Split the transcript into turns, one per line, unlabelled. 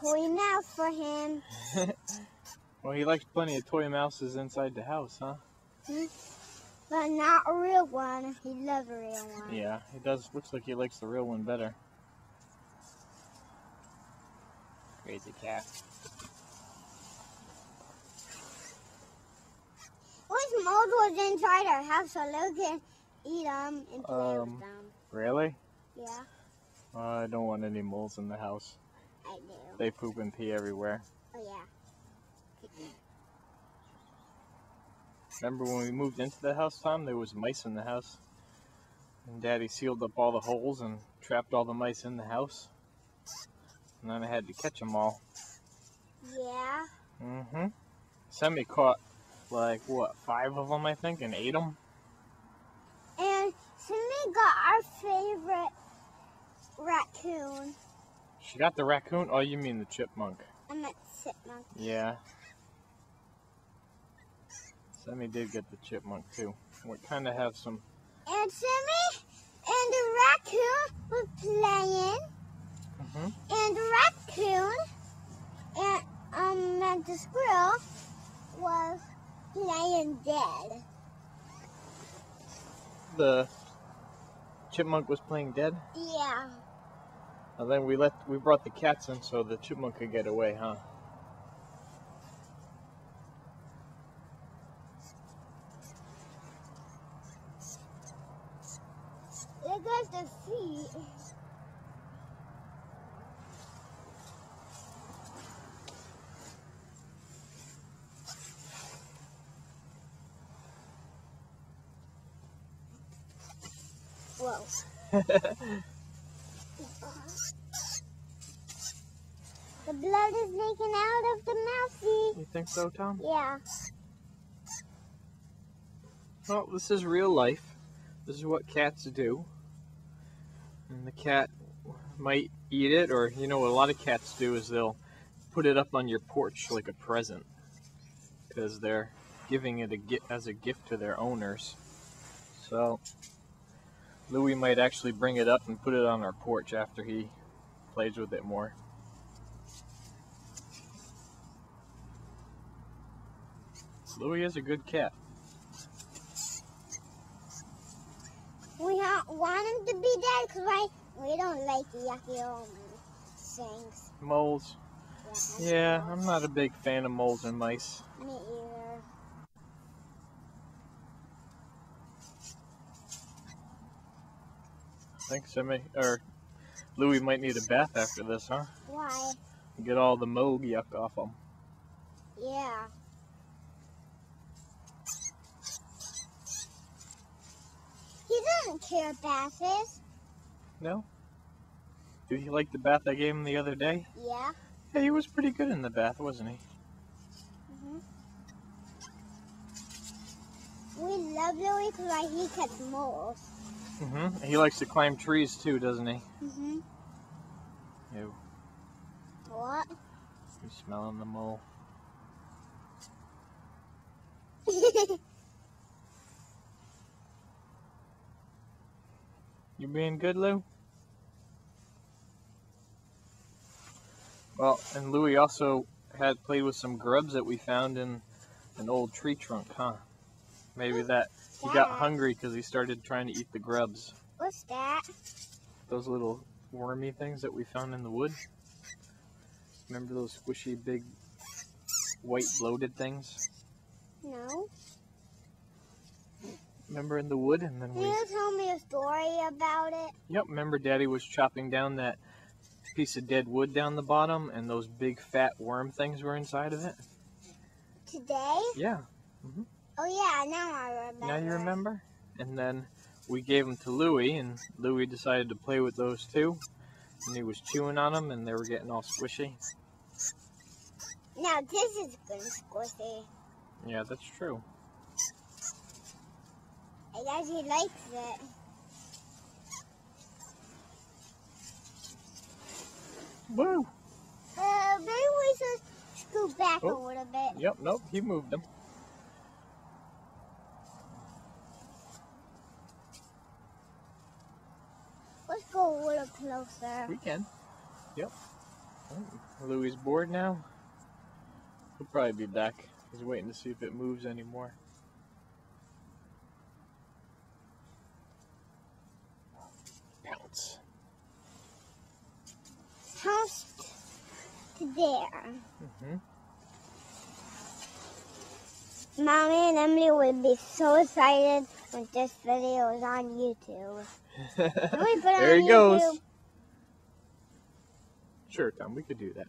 toy mouse for him.
Well, he likes plenty of toy mouses inside the house, huh?
But not a real one. He loves a real one.
Yeah, he does. Looks like he likes the real one better. Crazy cat.
Which mold was inside our house so Lou can eat them and play with them?
Really?
Yeah.
I don't want any moles in the house.
I do.
They poop and pee everywhere.
Oh, yeah.
Remember when we moved into the house, Tom? There was mice in the house. And Daddy sealed up all the holes and trapped all the mice in the house. And then I had to catch them all.
Yeah.
Mm-hmm. Semi caught, like, what, 5 of them, I think, and ate them?
And Simi got our favorite raccoon.
She got the raccoon? Oh, you mean the chipmunk.
I meant chipmunk.
Yeah. Semi did get the chipmunk, too. We kind of have some...
And Simi and the raccoon were playing. And the raccoon and the squirrel was playing dead.
The chipmunk was playing dead?
Yeah.
And then we brought the cats in so the chipmunk could get away, huh?
Look at the feet. Whoa. The blood is leaking out of the mousey.
You think so, Tom?
Yeah.
Well, this is real life. This is what cats do. And the cat might eat it, or, you know, what a lot of cats do is they'll put it up on your porch like a present. Because they're giving it as a gift to their owners. So, Louie might actually bring it up and put it on our porch after he plays with it more. Louie is a good cat.
We don't want him to be dead because we don't like the yucky old things.
Moles. Yeah, I'm not a big fan of moles and mice.
Me either.
I think Louie might need a bath after this, huh?
Why?
Get all the mold yuck off him.
Yeah. He doesn't care baths.
No? Did he like the bath I gave him the other day?
Yeah.
Yeah, he was pretty good in the bath, wasn't he?
We love Louie because he catches moles.
He likes to climb trees too, doesn't he? Ew.
What?
You smelling the mole? You being good, Lou? Well, and Louie also had played with some grubs that we found in an old tree trunk, huh? Maybe that he got hungry because he started trying to eat the grubs.
What's that?
Those little wormy things that we found in the wood. Remember those squishy, big, white, bloated things?
No.
Remember in the wood, and then
Can you tell me a story about it?
Yep, remember Daddy was chopping down that piece of dead wood down the bottom, and those big fat worm things were inside of it?
Today?
Yeah.
Oh yeah, now I remember.
Now you remember? And then we gave them to Louie, and Louie decided to play with those too. And he was chewing on them, and they were getting all squishy.
Now this is good squishy.
Yeah, that's true.
I guess he likes it.
Woo!
Maybe we should scoot back a little bit.
Yep, nope, he moved them.
Let's go a little closer.
We can. Yep. Oh, Louie's bored now. He'll probably be back. He's waiting to see if it moves anymore. Pounce.
House to there. Mommy and Emily would be so excited when this video is on YouTube.
There he goes. Sure, Tom, we could do that.